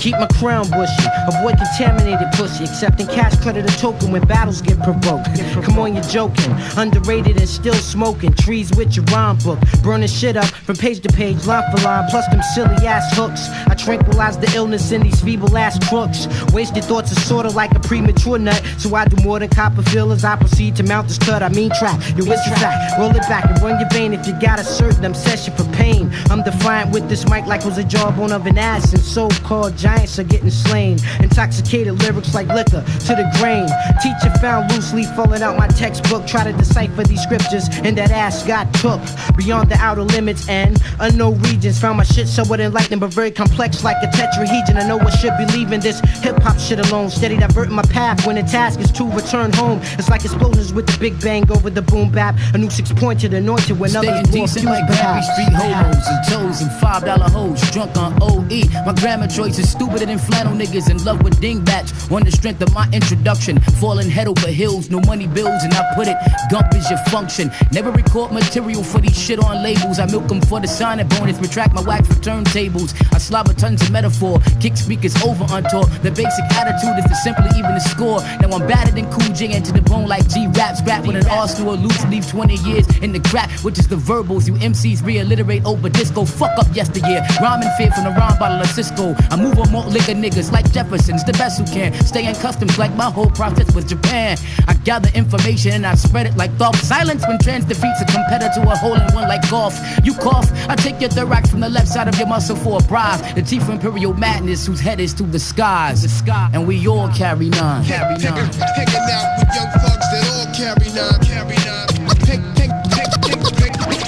Keep my crown bushy, avoid contaminated pussy. Accepting cash credit or token when battles get provoked. Come on, you're joking. Underrated and still smoking. Trees with your rhyme book. Burning shit up from page to page, line for line. Plus them silly ass hooks. I tranquilize the illness in these feeble ass crooks. Wasted thoughts are sorta like a premature nut. So I do more than Copperfield as I proceed to mount this cut. I mean track, yo, it's your fact. Roll it back and run your vein if you got a certain obsession for pain. I'm defiant with this mic like it was a jawbone of an ass. And so-called giants are getting slain. Intoxicated lyrics like liquor to the grain. Teacher found loose leaf falling out my textbook. Try to decipher these scriptures and that ass got took. Beyond the outer limits and unknown regions. Found my shit somewhat enlightening but very complex like a tetrahedron. I know I should be leaving this hip-hop shit alone. Steady diverting my path when the task is to return home. It's like explosions with the big bang over the boom bap. A new 6-pointed anointed when others staying decent like Gary Street hobos and toes and $5 hoes. Drunk on OE. My grammar choice is stupider than flannel niggas in love with dingbats. On the strength of my introduction, falling head over heels, no money bills, and I put it, gump is your function. Never record material for these shit on labels. I milk them for the signing bonus, retract my wax for turntables. I slobber tons of metaphor, kick speakers over on tour. The basic attitude is to simply even the score. Now I'm battered and Cool J into the bone like G-Rap. Scrap with an arsenal, loose leave 20 years in the crack, which is the verbals. You MCs realliterate over disco. Fuck up yesteryear, rhyming fear from the rhyme bottle of Cisco. I move on more liquor niggas like Jefferson's, the best who can. Stay in customs like my whole process was Japan. I gather information and I spread it like thought. Silence when trans defeats a competitor to a hole-in-one like golf. You cough, I take your thorax from the left side of your muscle for a prize. The chief of imperial madness whose head is to the skies. And we all carry nine. Hanging out with young thugs that all carry nine.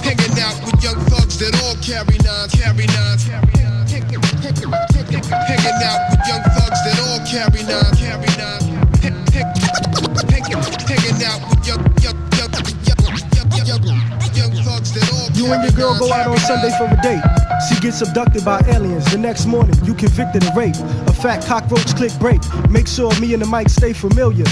Hanging out with young thugs that all carry nine. Hanging out with young thugs that all carry nine. Hanging out with young thugs that all carry nine. You and your girl go out on Sunday for a date. She gets abducted by aliens. The next morning, you convicted of rape. A fat cockroach click break. Make sure me and the mic stay familiar.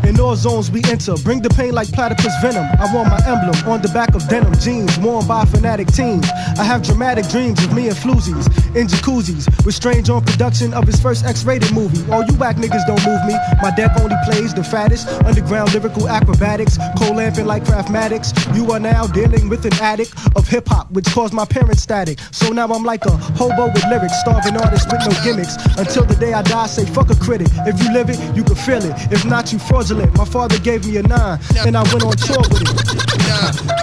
In all zones we enter, bring the pain like platypus venom. I want my emblem on the back of denim jeans, worn by fanatic teens. I have dramatic dreams of me and floozies in jacuzzis, with Strange on production of his first X-rated movie. All you whack niggas don't move me. My deck only plays the fattest underground lyrical acrobatics, co-lamping like Craftmatics. You are now dealing with an addict of hip-hop, which caused my parents static. So now I'm like a hobo with lyrics, starving artist with no gimmicks. Until the day I die, say fuck a critic. If you live it, you can feel it. If not, you fraudulent. My father gave me a 9, and I went on tour with it.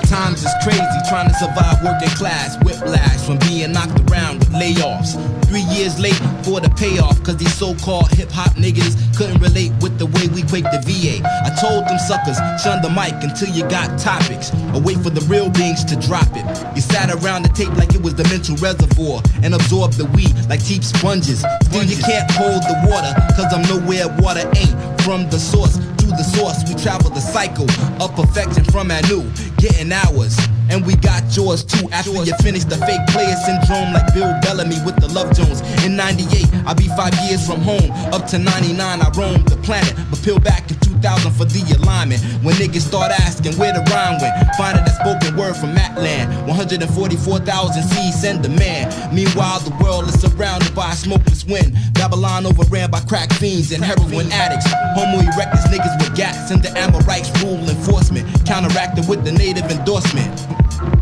Times is crazy, trying to survive working class. Whiplash from being knocked around with layoffs. 3 years late for the payoff, cause these so-called hip-hop niggas couldn't relate with the way we quake the VA. I told them suckers, shun the mic until you got topics, or wait for the real beings to drop it. You sat around the tape like it was the mental reservoir, and absorbed the weed like cheap sponges. Still you can't hold the water, cause I'm nowhere water ain't. From the source to the source, we travel the cycle of perfection from Anu, getting ours. And we got yours too after you finish the fake player syndrome like Bill Bellamy with the Love Jones. In 98, I'll be 5 years from home. Up to 99, I roamed the planet, but peel back in 2000 for the alignment. When niggas start asking where the rhyme went, find it a spoken word from Matland. 144,000 C's send the man. Meanwhile, the world is surrounded by a smokeless wind. Babylon overran by crack fiends and heroin addicts. Homo erectus niggas with gats and the Amorites rule enforcement, counteracted with the native endorsement.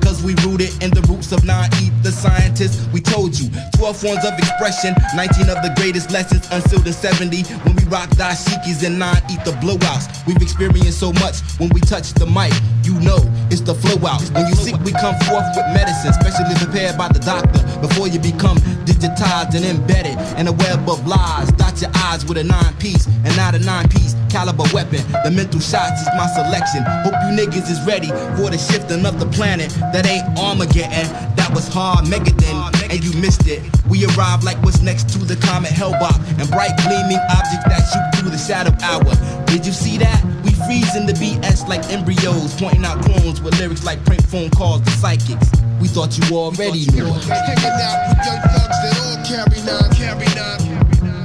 Cause we rooted in the roots of non-ether scientists. We told you 12 forms of expression, 19 of the greatest lessons unsealed in 70. When we rock dashikis and non-ether blowouts, we've experienced so much when we touch the mic. You know it's the flow out. When you sick, we come forth with medicine, specially prepared by the doctor. Before you become digitized and embedded in a web of lies. Dot your eyes with a 9-piece and not a 9-piece caliber weapon. The mental shots is my selection. Hope you niggas is ready for the shifting of the planet. That ain't Armageddon, that was hard Megadon, and you missed it. We arrived like what's next to the comet Hellbop, and bright gleaming objects that shoot through the shadow hour. Did you see that? We freeze in the BS like embryos, pointing out clones with lyrics like prank phone calls to psychics. We thought you already knew. Hanging out with young thugs that all carry nine. Hanging out with young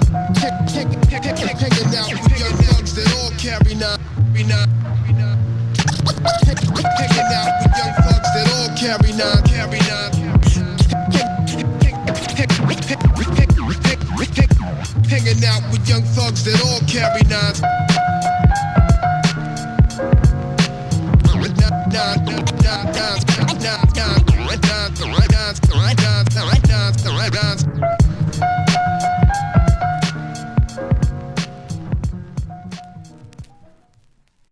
thugs that all carry nine. Hanging out with young thugs that all carry nine. thugs that all carry nines.